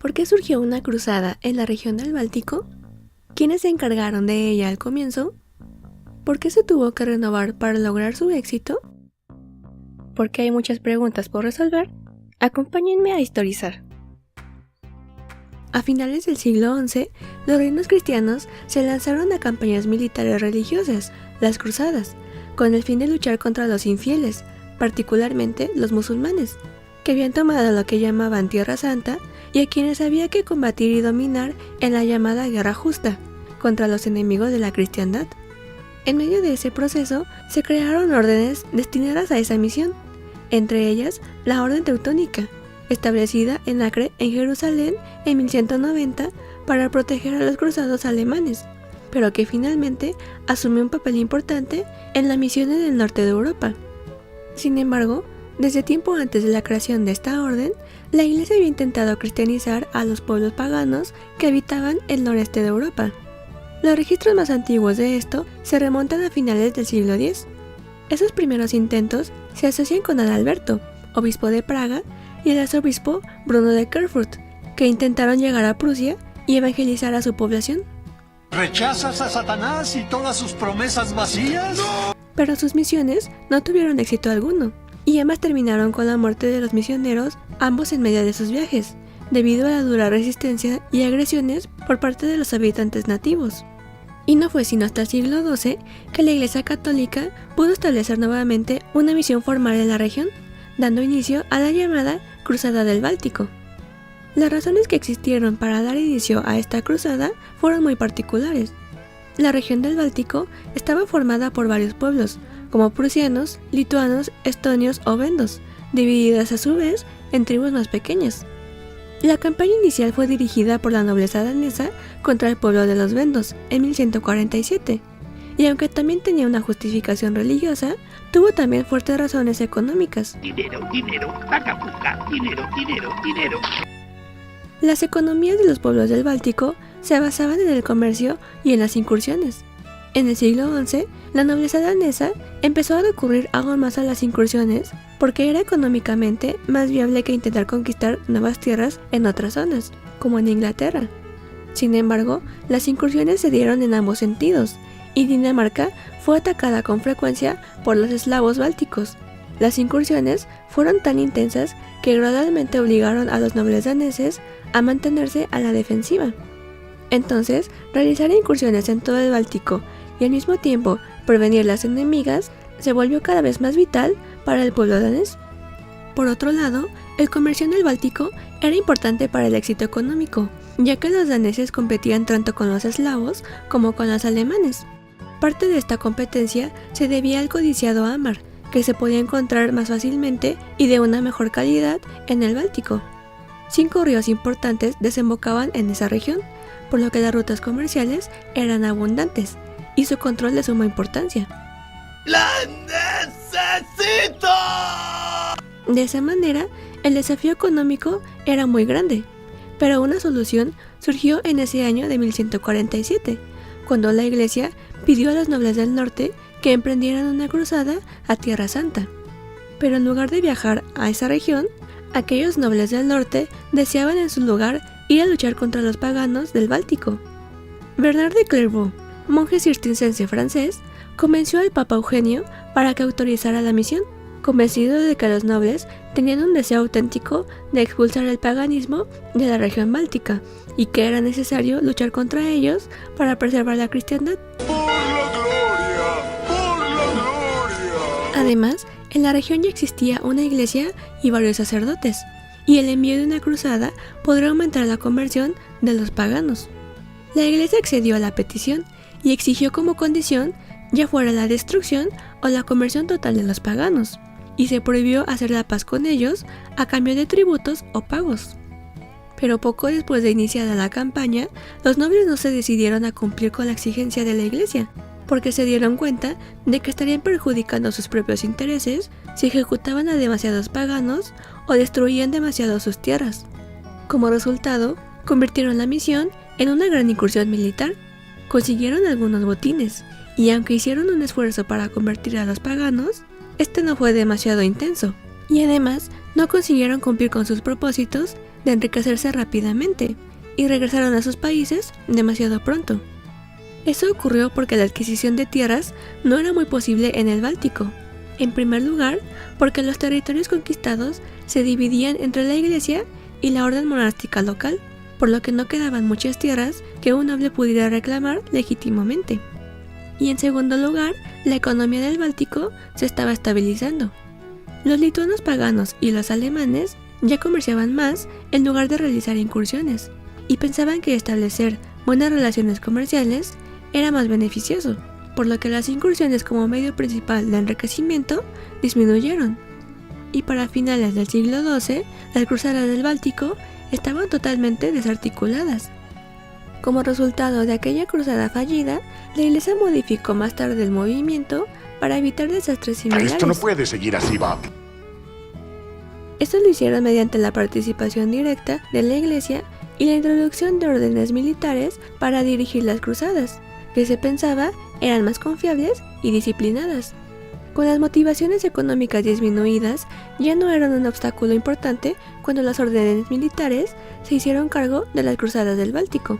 ¿Por qué surgió una cruzada en la región del Báltico? ¿Quiénes se encargaron de ella al comienzo? ¿Por qué se tuvo que renovar para lograr su éxito? Porque hay muchas preguntas por resolver, acompáñenme a historizar. A finales del siglo XI, los reinos cristianos se lanzaron a campañas militares religiosas, las cruzadas, con el fin de luchar contra los infieles, particularmente los musulmanes, que habían tomado lo que llamaban Tierra Santa y a quienes había que combatir y dominar en la llamada Guerra Justa, contra los enemigos de la cristiandad. En medio de ese proceso, se crearon órdenes destinadas a esa misión, entre ellas la Orden Teutónica, establecida en Acre, en Jerusalén, en 1190 para proteger a los cruzados alemanes, pero que finalmente asumió un papel importante en la misión en el norte de Europa. Sin embargo, desde tiempo antes de la creación de esta orden, la Iglesia había intentado cristianizar a los pueblos paganos que habitaban el noreste de Europa. Los registros más antiguos de esto se remontan a finales del siglo X. Esos primeros intentos se asocian con Adalberto, obispo de Praga, y el arzobispo Bruno de Erfurt, que intentaron llegar a Prusia y evangelizar a su población. ¿Rechazas a Satanás y todas sus promesas vacías? ¡No! Pero sus misiones no tuvieron éxito alguno, y ambas terminaron con la muerte de los misioneros, ambos en medio de sus viajes, debido a la dura resistencia y agresiones por parte de los habitantes nativos. Y no fue sino hasta el siglo XII que la Iglesia Católica pudo establecer nuevamente una misión formal en la región, dando inicio a la llamada Cruzada del Báltico. Las razones que existieron para dar inicio a esta cruzada fueron muy particulares. La región del Báltico estaba formada por varios pueblos, como prusianos, lituanos, estonios o vendos, divididas a su vez en tribus más pequeñas. La campaña inicial fue dirigida por la nobleza danesa contra el pueblo de los vendos en 1147, y aunque también tenía una justificación religiosa, tuvo también fuertes razones económicas. Dinero, paca puca, dinero. Las economías de los pueblos del Báltico se basaban en el comercio y en las incursiones. En el siglo XI, la nobleza danesa empezó a recurrir aún más a las incursiones porque era económicamente más viable que intentar conquistar nuevas tierras en otras zonas, como en Inglaterra. Sin embargo, las incursiones se dieron en ambos sentidos, y Dinamarca fue atacada con frecuencia por los eslavos bálticos. Las incursiones fueron tan intensas que gradualmente obligaron a los nobles daneses a mantenerse a la defensiva. Entonces, realizar incursiones en todo el Báltico y al mismo tiempo prevenir las enemigas se volvió cada vez más vital para el pueblo danés. Por otro lado, el comercio en el Báltico era importante para el éxito económico, ya que los daneses competían tanto con los eslavos como con los alemanes. Parte de esta competencia se debía al codiciado ámbar, que se podía encontrar más fácilmente y de una mejor calidad en el Báltico. 5 ríos importantes desembocaban en esa región, por lo que las rutas comerciales eran abundantes y su control de suma importancia. ¡La necesito! De esa manera, el desafío económico era muy grande, pero una solución surgió en ese año de 1147, cuando la Iglesia pidió a los nobles del norte que emprendieran una cruzada a Tierra Santa. Pero en lugar de viajar a esa región, aquellos nobles del norte deseaban en su lugar ir a luchar contra los paganos del Báltico. Bernard de Clairvaux, monje cisterciense francés, convenció al Papa Eugenio para que autorizara la misión, convencido de que los nobles tenían un deseo auténtico de expulsar el paganismo de la región báltica y que era necesario luchar contra ellos para preservar la cristiandad. Además, en la región ya existía una iglesia y varios sacerdotes, y el envío de una cruzada podría aumentar la conversión de los paganos. La iglesia accedió a la petición y exigió como condición ya fuera la destrucción o la conversión total de los paganos, y se prohibió hacer la paz con ellos a cambio de tributos o pagos. Pero poco después de iniciada la campaña, los nobles no se decidieron a cumplir con la exigencia de la iglesia, porque se dieron cuenta de que estarían perjudicando sus propios intereses si ejecutaban a demasiados paganos o destruían demasiado sus tierras. Como resultado, convirtieron la misión en una gran incursión militar, consiguieron algunos botines, y aunque hicieron un esfuerzo para convertir a los paganos, este no fue demasiado intenso, y además no consiguieron cumplir con sus propósitos de enriquecerse rápidamente y regresaron a sus países demasiado pronto. Eso ocurrió porque la adquisición de tierras no era muy posible en el Báltico. En primer lugar, porque los territorios conquistados se dividían entre la iglesia y la orden monástica local, por lo que no quedaban muchas tierras que un noble pudiera reclamar legítimamente. Y en segundo lugar, la economía del Báltico se estaba estabilizando. Los lituanos paganos y los alemanes ya comerciaban más en lugar de realizar incursiones, y pensaban que establecer buenas relaciones comerciales era más beneficioso, por lo que las incursiones como medio principal de enriquecimiento disminuyeron. Y para finales del siglo XII, las cruzadas del Báltico estaban totalmente desarticuladas. Como resultado de aquella cruzada fallida, la Iglesia modificó más tarde el movimiento para evitar desastres similares. Esto no puede seguir así, Bob. Esto lo hicieron mediante la participación directa de la Iglesia y la introducción de órdenes militares para dirigir las cruzadas, que se pensaba eran más confiables y disciplinadas. Con las motivaciones económicas disminuidas, ya no eran un obstáculo importante cuando las órdenes militares se hicieron cargo de las cruzadas del Báltico.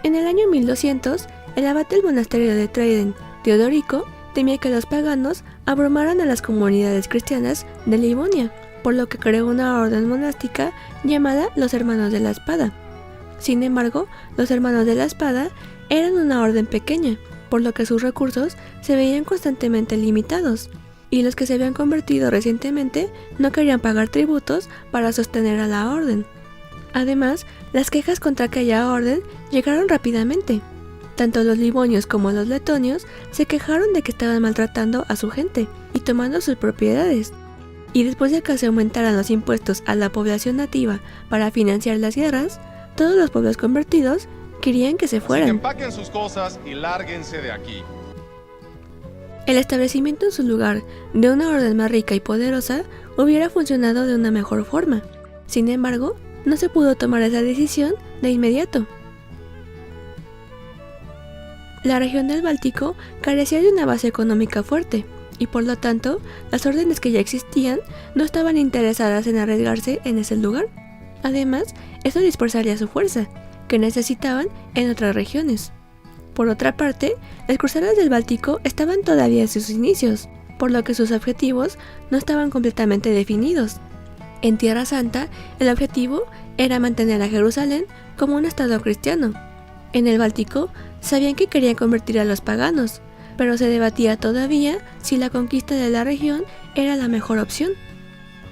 En el año 1200, el abad del monasterio de Trident, Teodorico, temía que los paganos abrumaran a las comunidades cristianas de Livonia, por lo que creó una orden monástica llamada los Hermanos de la Espada. Sin embargo, los Hermanos de la Espada eran una orden pequeña, por lo que sus recursos se veían constantemente limitados, y los que se habían convertido recientemente no querían pagar tributos para sostener a la orden. Además, las quejas contra aquella orden llegaron rápidamente. Tanto los livonios como los letonios se quejaron de que estaban maltratando a su gente y tomando sus propiedades. Y después de que se aumentaran los impuestos a la población nativa para financiar las guerras, todos los pueblos convertidos querían que se fueran. Así que empaquen sus cosas y lárguense de aquí. El establecimiento en su lugar de una orden más rica y poderosa hubiera funcionado de una mejor forma. Sin embargo, no se pudo tomar esa decisión de inmediato. La región del Báltico carecía de una base económica fuerte, y por lo tanto, las órdenes que ya existían no estaban interesadas en arriesgarse en ese lugar. Además, esto dispersaría su fuerza, que necesitaban en otras regiones. Por otra parte, las cruzadas del Báltico estaban todavía en sus inicios, por lo que sus objetivos no estaban completamente definidos. En Tierra Santa, el objetivo era mantener a Jerusalén como un estado cristiano. En el Báltico, sabían que querían convertir a los paganos, pero se debatía todavía si la conquista de la región era la mejor opción.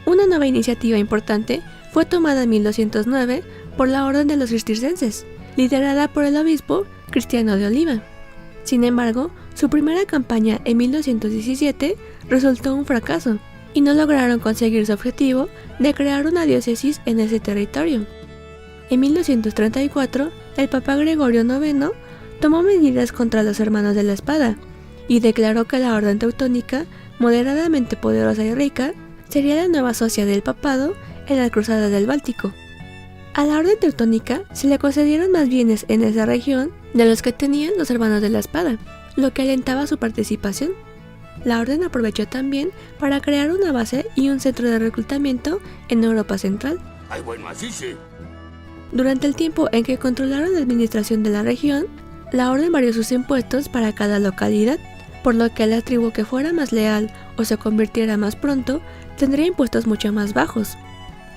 Una nueva iniciativa importante fue tomada en 1209 por la Orden de los Cistercienses, liderada por el obispo Cristiano de Oliva. Sin embargo, su primera campaña en 1217 resultó un fracaso, y no lograron conseguir su objetivo de crear una diócesis en ese territorio. En 1234, el Papa Gregorio IX tomó medidas contra los Hermanos de la Espada, y declaró que la Orden Teutónica, moderadamente poderosa y rica, sería la nueva socia del papado en las cruzadas del Báltico. A la Orden Teutónica se le concedieron más bienes en esa región de los que tenían los Hermanos de la Espada, lo que alentaba su participación. La orden aprovechó también para crear una base y un centro de reclutamiento en Europa Central. Ay, bueno, así sí. Durante el tiempo en que controlaron la administración de la región, la orden varió sus impuestos para cada localidad, por lo que la tribu que fuera más leal o se convirtiera más pronto tendría impuestos mucho más bajos.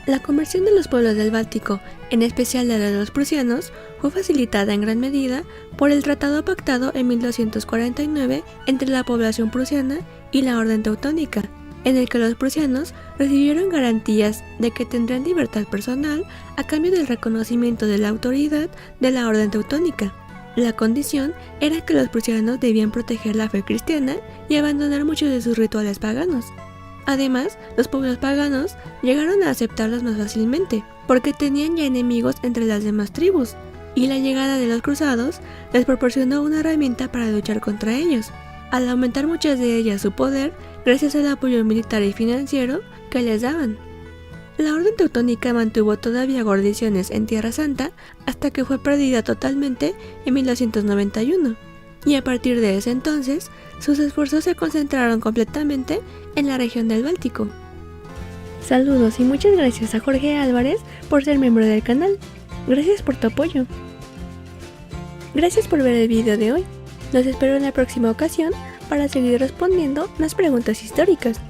La conversión de los pueblos del Báltico, en especial la de los prusianos, fue facilitada en gran medida por el tratado pactado en 1249 entre la población prusiana y la Orden Teutónica, en el que los prusianos recibieron garantías de que tendrían libertad personal a cambio del reconocimiento de la autoridad de la Orden Teutónica. La condición era que los prusianos debían proteger la fe cristiana y abandonar muchos de sus rituales paganos. Además, los pueblos paganos llegaron a aceptarlos más fácilmente, porque tenían ya enemigos entre las demás tribus, y la llegada de los cruzados les proporcionó una herramienta para luchar contra ellos, al aumentar muchas de ellas su poder gracias al apoyo militar y financiero que les daban. La Orden Teutónica mantuvo todavía guarniciones en Tierra Santa hasta que fue perdida totalmente en 1291, y a partir de ese entonces, sus esfuerzos se concentraron completamente en la región del Báltico. Saludos y muchas gracias a Jorge Álvarez por ser miembro del canal. Gracias por tu apoyo. Gracias por ver el video de hoy. Los espero en la próxima ocasión para seguir respondiendo las preguntas históricas.